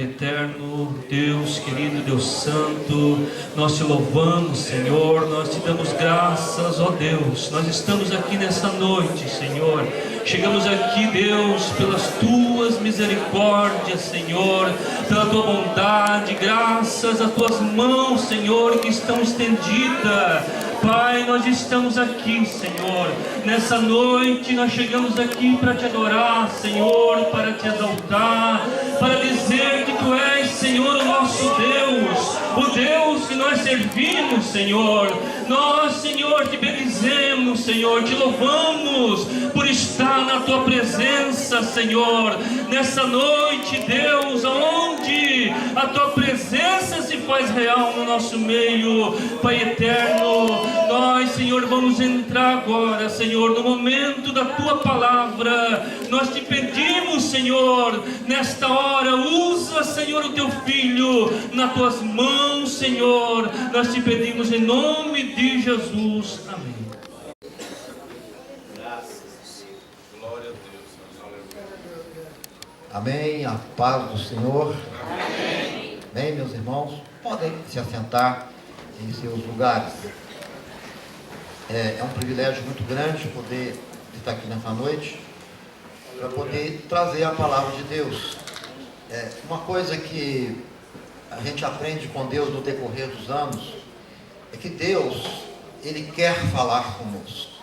Pai eterno, Deus querido, Deus santo, nós te louvamos, Senhor, nós te damos graças, ó Deus. Nós estamos aqui nessa noite, Senhor. Chegamos aqui, Deus, pelas tuas misericórdias, Senhor, pela tua bondade, graças às tuas mãos, Senhor, que estão estendidas. Pai, nós estamos aqui, Senhor, nessa noite nós chegamos aqui para te adorar, Senhor, para te exaltar, para dizer que tu és, Senhor, o nosso Deus, o Deus que nós servimos, Senhor. Nós, Senhor, te bendizemos, Senhor, te louvamos por estar na tua presença, Senhor, nessa noite, Deus, onde a tua presença se faz real no nosso meio, Pai eterno. Nós, Senhor, vamos entrar agora, Senhor, no momento da tua palavra. Nós te pedimos, Senhor, nesta hora, usa, Senhor, o teu filho nas tuas mãos, Senhor. Nós te pedimos em nome de Jesus. Amém. Graças. Glória a Deus. Amém. A paz do Senhor. Amém. Bem, meus irmãos, podem se assentar em seus lugares. É um privilégio muito grande poder estar aqui nessa noite para poder trazer a palavra de Deus. Uma coisa que a gente aprende com Deus no decorrer dos anos é que Deus, Ele quer falar conosco.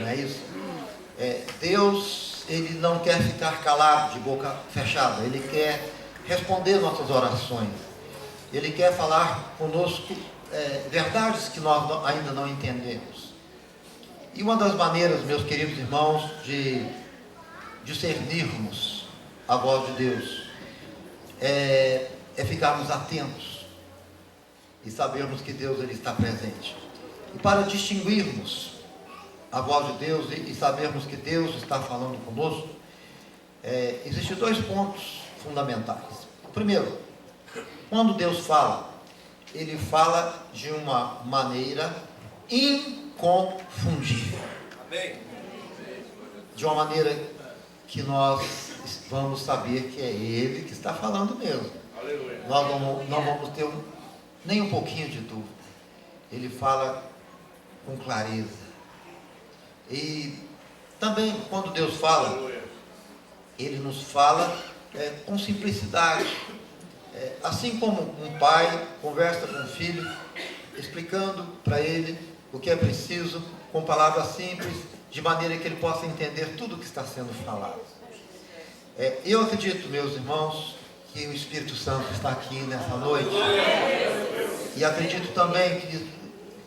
Não é isso? Deus, Ele não quer ficar calado, de boca fechada. Ele quer responder nossas orações. Ele quer falar conosco verdades que nós ainda não entendemos. E uma das maneiras, meus queridos irmãos, de discernirmos a voz de Deus é ficarmos atentos e sabermos que Deus, Ele está presente. E para distinguirmos a voz de Deus e sabermos que Deus está falando conosco, existem dois pontos fundamentais. O primeiro, quando Deus fala, Ele fala de uma maneira inconfundível. Amém. De uma maneira que nós vamos saber que é Ele que está falando mesmo. Aleluia. Nós não vamos ter nem um pouquinho de dúvida. Ele fala com clareza. E também quando Deus fala, Aleluia. Ele nos fala com simplicidade. Assim como um pai conversa com um filho, explicando para ele o que é preciso, com palavras simples, de maneira que ele possa entender tudo o que está sendo falado. Eu acredito, meus irmãos, que o Espírito Santo está aqui nessa noite. E acredito também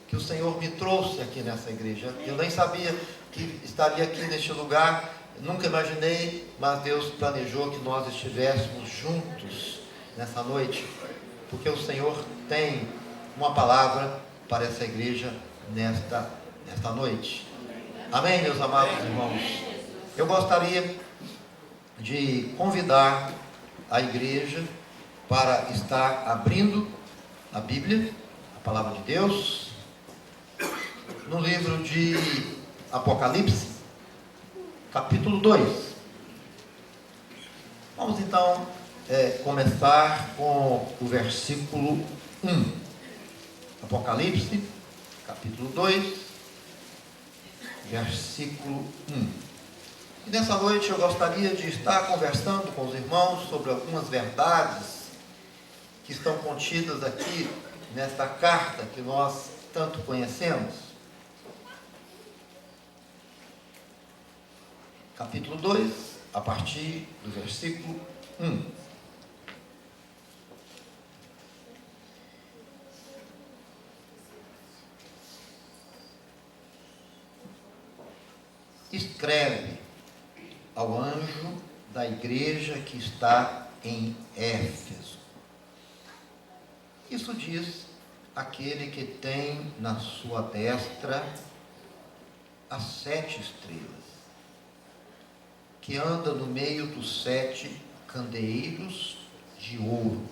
que o Senhor me trouxe aqui nessa igreja. Eu nem sabia que estaria aqui neste lugar, nunca imaginei, mas Deus planejou que nós estivéssemos juntos nessa noite, porque o Senhor tem uma palavra para essa igreja nesta noite. Amém, meus amados irmãos? Eu gostaria de convidar a igreja para estar abrindo a Bíblia, a palavra de Deus, no livro de Apocalipse, capítulo 2. Vamos então começar com o versículo 1. Apocalipse, capítulo 2, versículo 1. E nessa noite eu gostaria de estar conversando com os irmãos sobre algumas verdades que estão contidas aqui nesta carta que nós tanto conhecemos. Capítulo 2, a partir do versículo 1. Escreve ao anjo da igreja que está em Éfeso. Isso diz aquele que tem na sua destra as 7 estrelas, que anda no meio dos 7 candeeiros de ouro.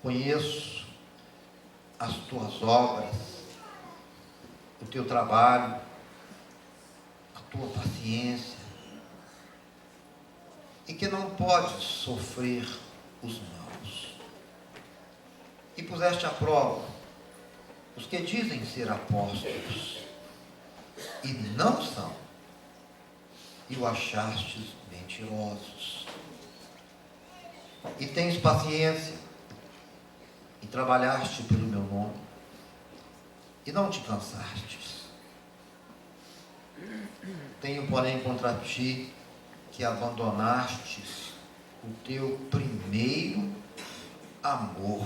Conheço as tuas obras, o teu trabalho, a tua paciência, e que não pode sofrer os maus. E puseste à prova os que dizem ser apóstolos e não são, e o achastes mentirosos. E tens paciência, e trabalhaste pelo meu nome, e não te cansastes. Tenho, porém, contra ti que abandonastes o teu primeiro amor.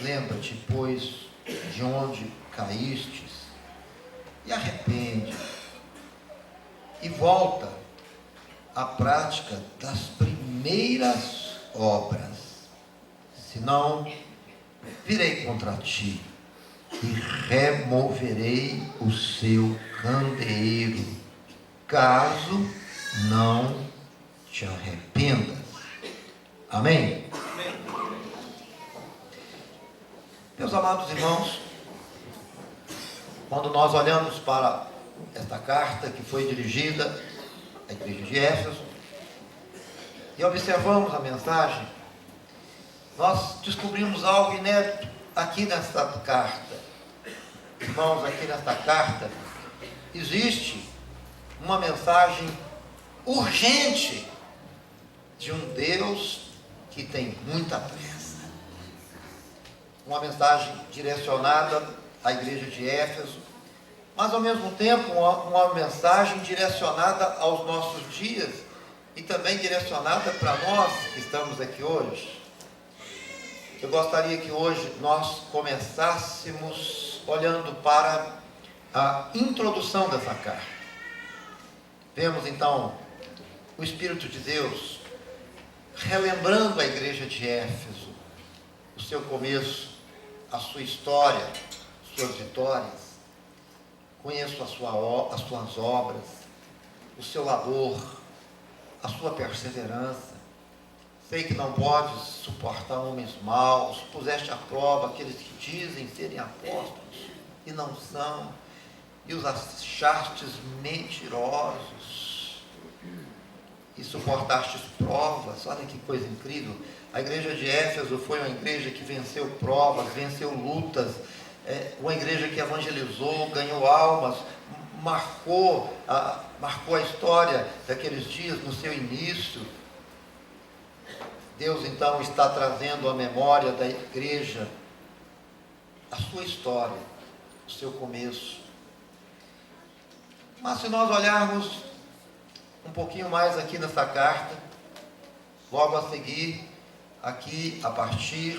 Lembra-te, pois, de onde caístes, e arrepende, e volta à prática das primeiras obras. Senão, virei contra ti e removerei o seu candeeiro, caso não te arrependas. Amém? Meus amados irmãos, quando nós olhamos para esta carta que foi dirigida à igreja de Éfeso e observamos a mensagem, nós descobrimos algo inédito aqui nesta carta. Irmãos, aqui nesta carta existe uma mensagem urgente de um Deus que tem muita pressa. Uma mensagem direcionada à igreja de Éfeso, mas ao mesmo tempo uma mensagem direcionada aos nossos dias e também direcionada para nós que estamos aqui hoje. Eu gostaria que hoje nós começássemos olhando para a introdução dessa carta. Vemos então o Espírito de Deus relembrando a igreja de Éfeso, o seu começo, a sua história, suas vitórias. Conheço as suas obras, o seu labor, a sua perseverança. Sei que não podes suportar homens maus, puseste à prova aqueles que dizem serem apóstolos e não são, e os achastes mentirosos, e suportastes provas. Olha que coisa incrível. A igreja de Éfeso foi uma igreja que venceu provas, venceu lutas, uma igreja que evangelizou, ganhou almas, marcou a história daqueles dias no seu início. Deus então está trazendo à memória da igreja a sua história, o seu começo. Mas se nós olharmos um pouquinho mais aqui nessa carta, logo a seguir, aqui a partir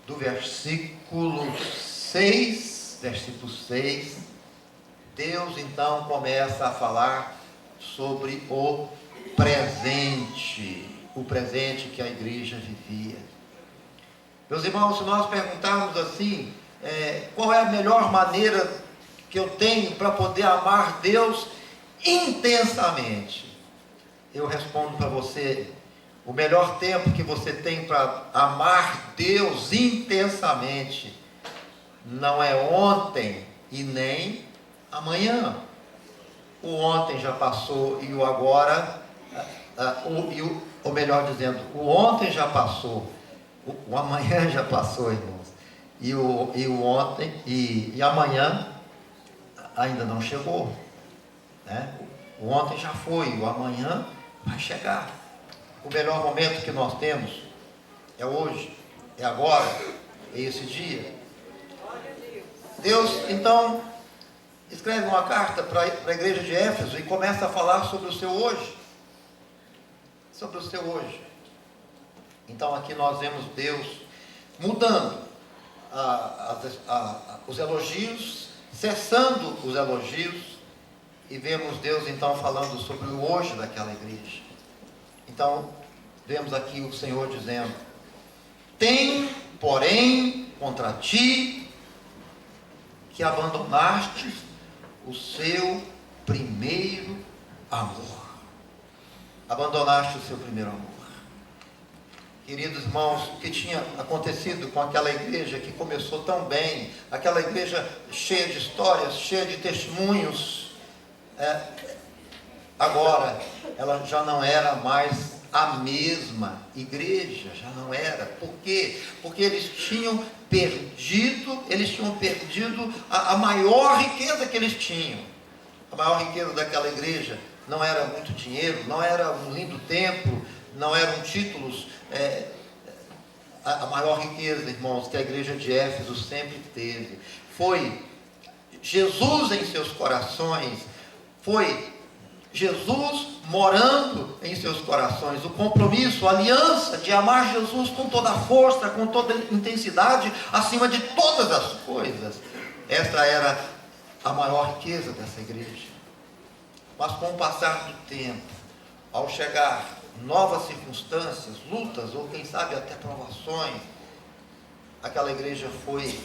do versículo 6, Deus então começa a falar sobre o presente que a igreja vivia. Meus irmãos, se nós perguntarmos assim, qual é a melhor maneira que eu tenho para poder amar Deus intensamente? Eu respondo para você, o melhor tempo que você tem para amar Deus intensamente não é ontem e nem amanhã. O ontem já passou e o agora, ou melhor dizendo, o ontem já passou, o amanhã já passou, irmãos, e o ontem e amanhã ainda não chegou, né? O ontem já foi, o amanhã vai chegar. O melhor momento que nós temos é hoje, é agora, é esse dia. Deus então escreve uma carta para a igreja de Éfeso e começa a falar sobre o seu hoje. Sobre o seu hoje. Então aqui nós vemos Deus mudando os elogios, cessando os elogios, e vemos Deus então falando sobre o hoje daquela igreja. Então vemos aqui o Senhor dizendo: tenho, porém, contra ti que abandonaste o seu primeiro amor. Abandonaste o seu primeiro amor. Queridos irmãos, o que tinha acontecido com aquela igreja que começou tão bem, aquela igreja cheia de histórias, cheia de testemunhos, agora ela já não era mais a mesma igreja, já não era. Por quê? Porque eles tinham perdido a maior riqueza que eles tinham. A maior riqueza daquela igreja não era muito dinheiro, não era um lindo templo, não eram títulos. A maior riqueza, irmãos, que a igreja de Éfeso sempre teve, foi Jesus em seus corações, foi Jesus morando em seus corações, o compromisso, a aliança de amar Jesus com toda a força, com toda a intensidade, acima de todas as coisas. Esta era a maior riqueza dessa igreja. Mas com o passar do tempo, ao chegar novas circunstâncias, lutas, ou quem sabe até provações, aquela igreja foi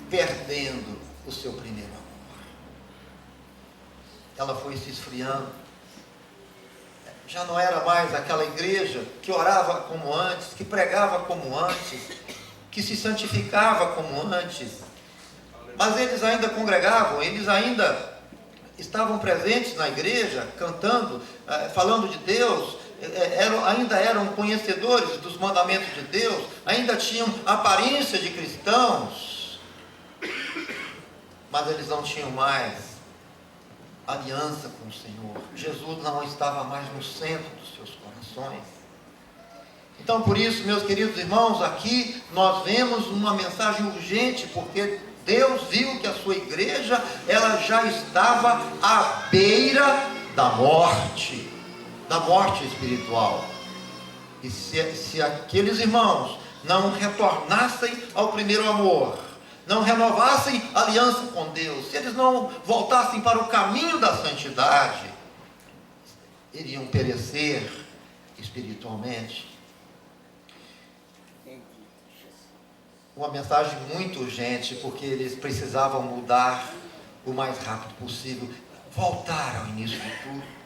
perdendo o seu primeiro amor. Ela foi se esfriando. Já não era mais aquela igreja que orava como antes, que pregava como antes, que se santificava como antes. Mas eles ainda congregavam, eles ainda estavam presentes na igreja, cantando, falando de Deus, ainda eram conhecedores dos mandamentos de Deus, ainda tinham aparência de cristãos, mas eles não tinham mais aliança com o Senhor. Jesus não estava mais no centro dos seus corações. Então, por isso, meus queridos irmãos, aqui nós vemos uma mensagem urgente, porque Deus viu que a sua igreja, ela já estava à beira da morte espiritual. E se aqueles irmãos não retornassem ao primeiro amor, não renovassem a aliança com Deus, se eles não voltassem para o caminho da santidade, iriam perecer espiritualmente. Uma mensagem muito urgente, porque eles precisavam mudar o mais rápido possível, voltar ao início de tudo.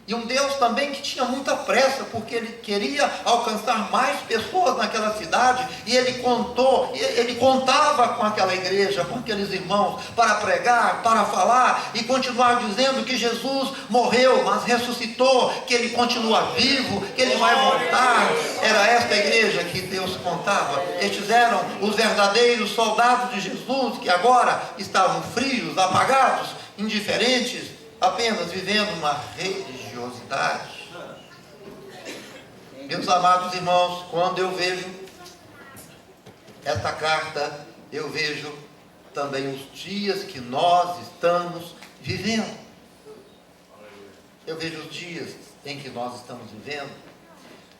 E um Deus também que tinha muita pressa, porque ele queria alcançar mais pessoas naquela cidade, e ele contava com aquela igreja, com aqueles irmãos, para pregar, para falar, e continuar dizendo que Jesus morreu, mas ressuscitou, que ele continua vivo, que ele vai voltar. Era esta igreja que Deus contava. Estes eram os verdadeiros soldados de Jesus, que agora estavam frios, apagados, indiferentes, apenas vivendo uma religiosidade. Meus amados irmãos, quando eu vejo esta carta, eu vejo também os dias que nós estamos vivendo. Eu vejo os dias em que nós estamos vivendo.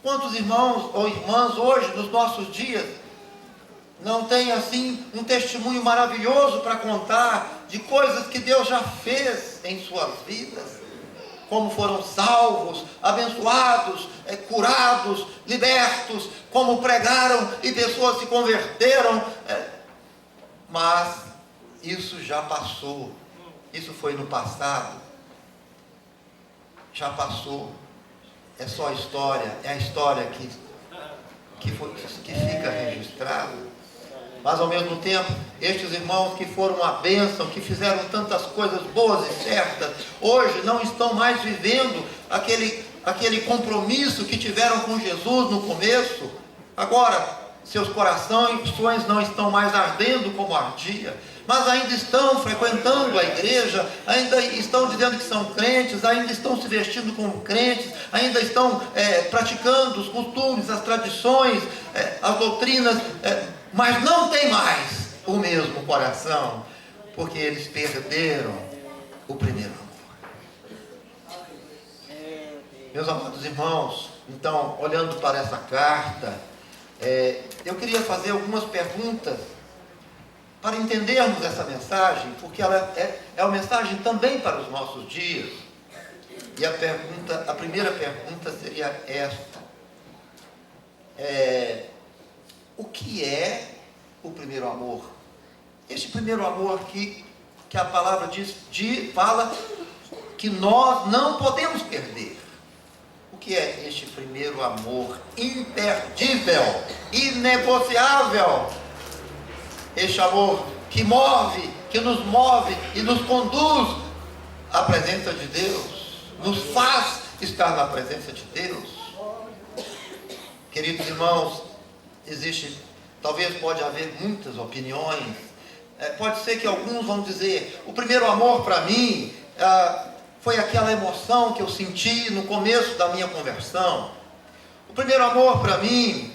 Quantos irmãos ou irmãs hoje, nos nossos dias, não tem assim um testemunho maravilhoso para contar de coisas que Deus já fez em suas vidas, como foram salvos, abençoados, curados, libertos, como pregaram e pessoas se converteram, mas isso já passou, isso foi no passado, já passou, é só história, é a história que fica registrada. Mas ao mesmo tempo, estes irmãos que foram uma bênção, que fizeram tantas coisas boas e certas, hoje não estão mais vivendo aquele compromisso que tiveram com Jesus no começo. Agora, seus corações não estão mais ardendo como ardia, mas ainda estão frequentando a igreja, ainda estão dizendo que são crentes, ainda estão se vestindo como crentes, ainda estão praticando os costumes, as tradições, as doutrinas, mas não tem mais o mesmo coração, porque eles perderam o primeiro amor. Meus amados irmãos, então, olhando para essa carta, eu queria fazer algumas perguntas para entendermos essa mensagem, porque ela é uma mensagem também para os nossos dias. E a primeira pergunta seria esta: o que é o primeiro amor? Este primeiro amor que a palavra fala que nós não podemos perder. O que é este primeiro amor imperdível, inegociável? Este amor que nos move e nos conduz à presença de Deus, nos faz estar na presença de Deus. Queridos irmãos, pode haver muitas opiniões. Pode ser que alguns vão dizer, o primeiro amor para mim foi aquela emoção que eu senti no começo da minha conversão. O primeiro amor para mim,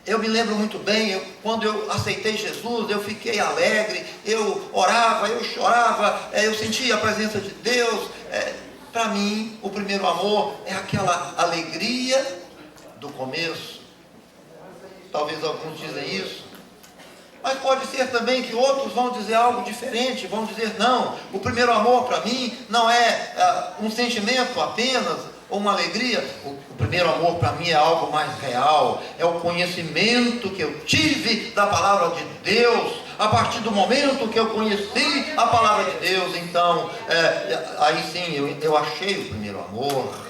eu me lembro muito bem, quando eu aceitei Jesus, eu fiquei alegre, eu orava, eu chorava, eu sentia a presença de Deus. Para mim, o primeiro amor é aquela alegria do começo. Talvez alguns dizem isso, mas pode ser também que outros vão dizer algo diferente, vão dizer, não, o primeiro amor para mim não é um sentimento apenas, ou uma alegria. O primeiro amor para mim é algo mais real, é o conhecimento que eu tive da palavra de Deus. A partir do momento que eu conheci a palavra de Deus, então, aí sim, eu achei o primeiro amor.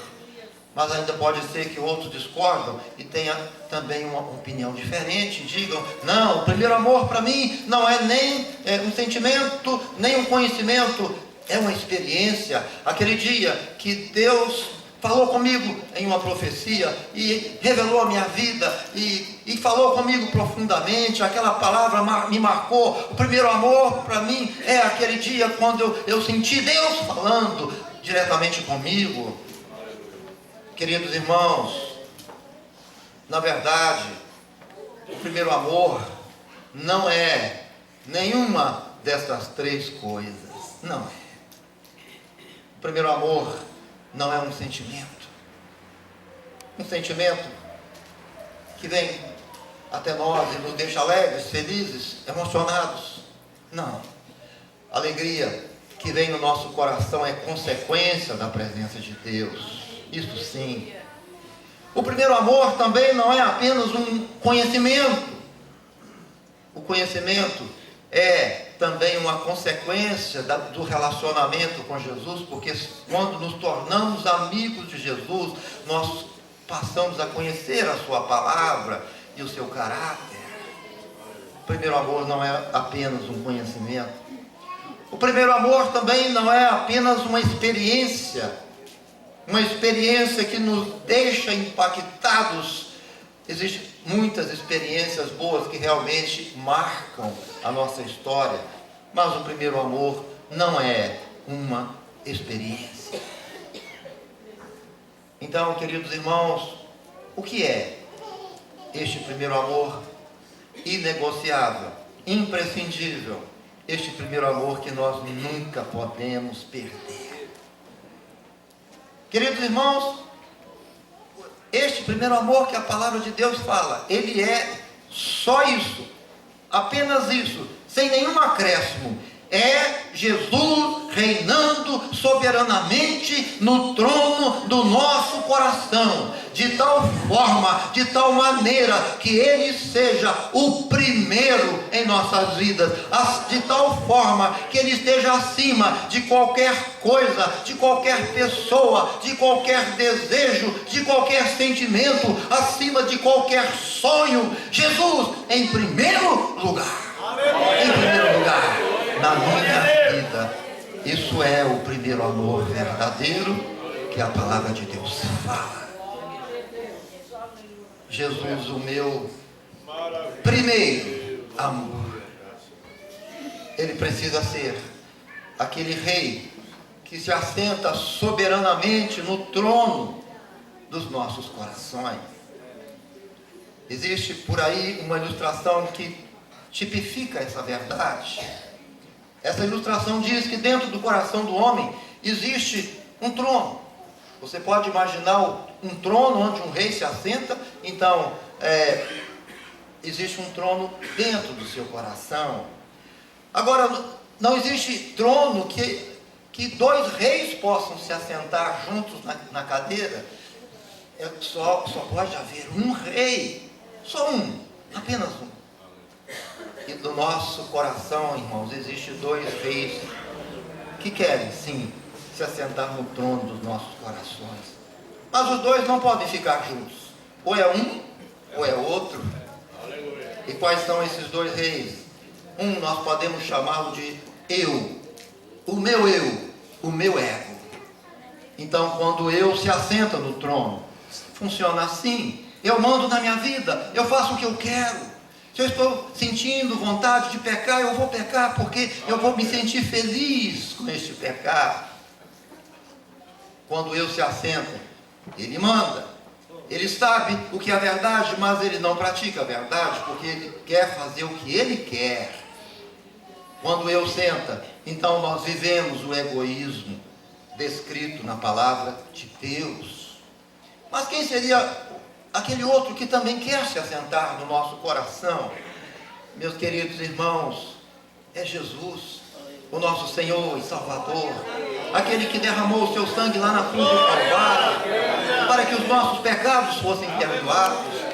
Mas ainda pode ser que outros discordam e tenham também uma opinião diferente, digam, não, o primeiro amor para mim não é nem um sentimento, nem um conhecimento, é uma experiência. Aquele dia que Deus falou comigo em uma profecia e revelou a minha vida e falou comigo profundamente, aquela palavra me marcou. O primeiro amor para mim é aquele dia quando eu senti Deus falando diretamente comigo. Queridos irmãos, na verdade, o primeiro amor não é nenhuma dessas três coisas. Não é. O primeiro amor não é um sentimento. Um sentimento que vem até nós e nos deixa alegres, felizes, emocionados. Não. A alegria que vem no nosso coração é consequência da presença de Deus. Isso sim. O primeiro amor também não é apenas um conhecimento. O conhecimento é também uma consequência do relacionamento com Jesus, porque quando nos tornamos amigos de Jesus, nós passamos a conhecer a sua palavra e o seu caráter. O primeiro amor não é apenas um conhecimento. O primeiro amor também não é apenas uma experiência que nos deixa impactados. Existem muitas experiências boas que realmente marcam a nossa história, mas o primeiro amor não é uma experiência. Então, queridos irmãos, o que é este primeiro amor inegociável, imprescindível, este primeiro amor que nós nunca podemos perder? Queridos irmãos, este primeiro amor que a palavra de Deus fala, ele é só isso, apenas isso, sem nenhum acréscimo. É Jesus reinando soberanamente no trono do nosso coração, de tal forma, de tal maneira que Ele seja o primeiro em nossas vidas, de tal forma que Ele esteja acima de qualquer coisa, de qualquer pessoa, de qualquer desejo, de qualquer sentimento, acima de qualquer sonho. Jesus em primeiro lugar. Em primeiro lugar na minha vida. Isso é o primeiro amor verdadeiro que a palavra de Deus fala. Jesus, o meu primeiro amor. Ele precisa ser aquele rei que se assenta soberanamente no trono dos nossos corações. Existe por aí uma ilustração que tipifica essa verdade. Essa ilustração diz que dentro do coração do homem existe um trono. Você pode imaginar um trono onde um rei se assenta. Então, existe um trono dentro do seu coração. Agora, não existe trono que dois reis possam se assentar juntos na cadeira. Só pode haver um rei. Só um, apenas um. E do nosso coração, irmãos, existem dois reis que querem, sim, se assentar no trono dos nossos corações. Mas os dois não podem ficar juntos. Ou é um, ou é outro. E quais são esses dois reis? Um nós podemos chamá-lo de eu, o meu ego. Então, quando eu se assenta no trono, funciona assim. Eu mando na minha vida, eu faço o que eu quero. Se eu estou sentindo vontade de pecar, eu vou pecar, porque eu vou me sentir feliz com este pecar. Quando eu se assenta, ele manda. Ele sabe o que é a verdade, mas ele não pratica a verdade, porque ele quer fazer o que ele quer. Quando eu senta, então nós vivemos o egoísmo descrito na palavra de Deus. Mas quem seria aquele outro que também quer se assentar no nosso coração? Meus queridos irmãos, é Jesus, o nosso Senhor e Salvador, aquele que derramou o seu sangue lá na cruz do Calvário, para que os nossos pecados fossem perdoados.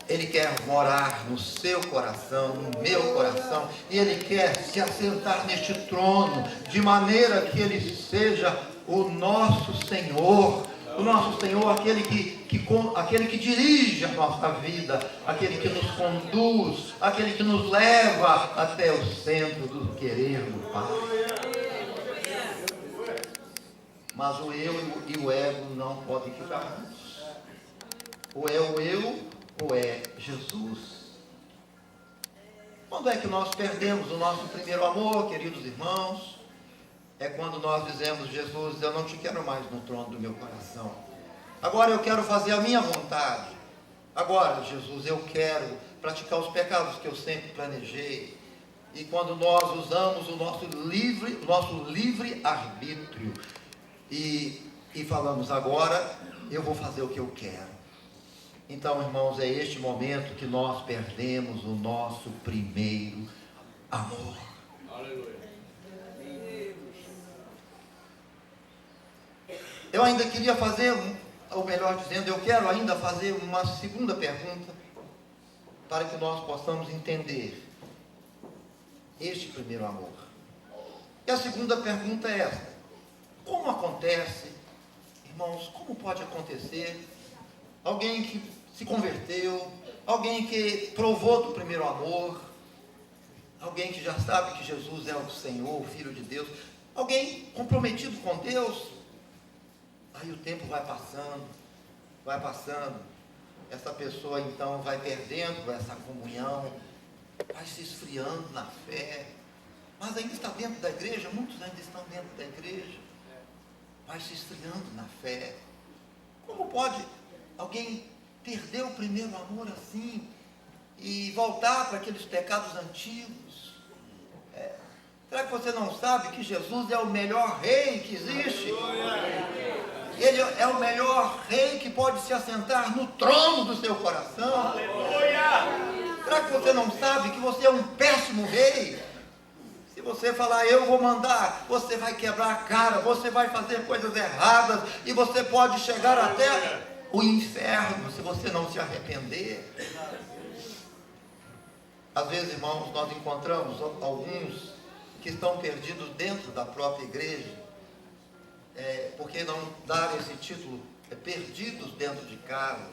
Ele quer morar no seu coração, no meu coração, e Ele quer se assentar neste trono, de maneira que Ele seja o nosso Senhor, aquele que dirige a nossa vida, aquele que nos conduz, aquele que nos leva até o centro do querer do Pai. Mas o eu e o ego não podem ficar juntos. Ou é o eu, ou é Jesus. Quando é que nós perdemos o nosso primeiro amor, queridos irmãos? É quando nós dizemos: Jesus, eu não te quero mais no trono do meu coração. Agora eu quero fazer a minha vontade. Agora, Jesus, eu quero praticar os pecados que eu sempre planejei. E quando nós usamos o nosso livre arbítrio e falamos: agora eu vou fazer o que eu quero. Então, irmãos, é este momento que nós perdemos o nosso primeiro amor. Aleluia. Eu ainda queria fazer, ou melhor dizendo, eu quero ainda fazer uma segunda pergunta, para que nós possamos entender este primeiro amor. E a segunda pergunta é esta: como acontece, irmãos, como pode acontecer alguém que se converteu, alguém que provou do primeiro amor, alguém que já sabe que Jesus é o Senhor, o Filho de Deus, alguém comprometido com Deus, aí o tempo vai passando, essa pessoa então vai perdendo essa comunhão, vai se esfriando na fé, mas ainda está dentro da igreja, muitos ainda estão dentro da igreja, vai se esfriando na fé. Como pode alguém perder o primeiro amor assim e voltar para aqueles pecados antigos? Será que você não sabe que Jesus é o melhor rei que existe? Ele é o melhor rei que pode se assentar no trono do seu coração. Será que você não sabe que você é um péssimo rei? Se você falar: eu vou mandar, você vai quebrar a cara, você vai fazer coisas erradas e você pode chegar até o inferno se você não se arrepender. Às vezes, irmãos, nós encontramos alguns que estão perdidos dentro da própria igreja. Por que não dar esse título? Perdidos dentro de casa.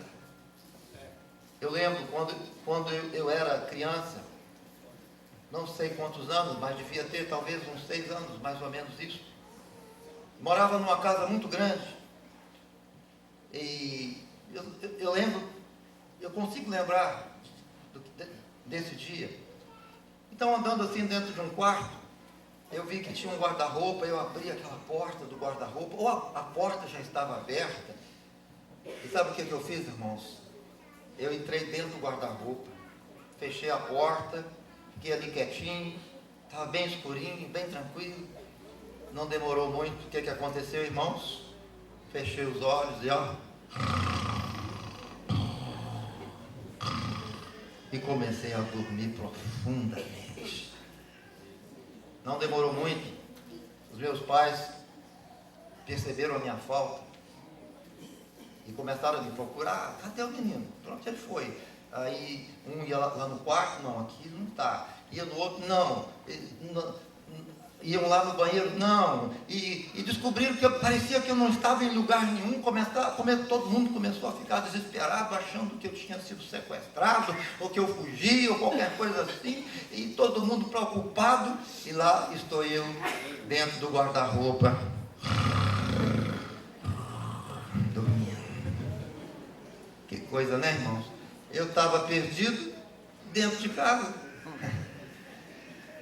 Eu lembro quando eu era criança, não sei quantos anos, mas devia ter talvez uns 6 anos, mais ou menos isso. Morava numa casa muito grande. E eu lembro, eu consigo lembrar desse dia. Então, andando assim dentro de um quarto, eu vi que tinha um guarda-roupa, eu abri aquela porta do guarda-roupa, ou a porta já estava aberta. E sabe o que eu fiz, irmãos? Eu entrei dentro do guarda-roupa, fechei a porta, fiquei ali quietinho, estava bem escurinho, bem tranquilo. Não demorou muito. O que aconteceu, irmãos? Fechei os olhos e comecei a dormir profundamente. Não demorou muito, os meus pais perceberam a minha falta e começaram a me procurar: cadê o menino? Para onde ele foi? Aí um ia lá no quarto: não, aqui não está. Ia no outro: não. Iam lá no banheiro: não. E descobriram que parecia que eu não estava em lugar nenhum. Todo mundo começou a ficar desesperado, achando que eu tinha sido sequestrado, ou que eu fugi, ou qualquer coisa assim. E todo mundo preocupado. E lá estou eu, dentro do guarda-roupa, Que coisa, né, irmãos? Eu estava perdido dentro de casa.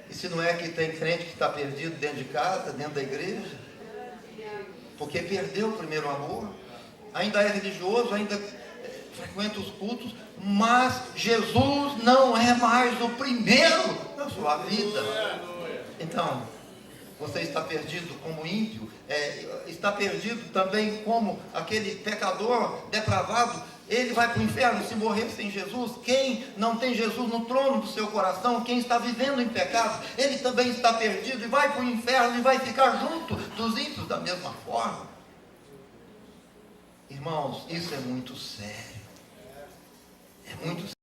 E se não é que tem crente que está perdido dentro de casa, dentro da igreja? Porque perdeu o primeiro amor. Ainda é religioso, ainda frequenta os cultos, mas Jesus não é mais o primeiro na sua vida. Então, você está perdido como ímpio, está perdido também como aquele pecador depravado. Ele vai para o inferno se morrer sem Jesus. Quem não tem Jesus no trono do seu coração, quem está vivendo em pecado, ele também está perdido e vai para o inferno e vai ficar junto dos ímpios da mesma forma. Irmãos, isso é muito sério. É muito sério.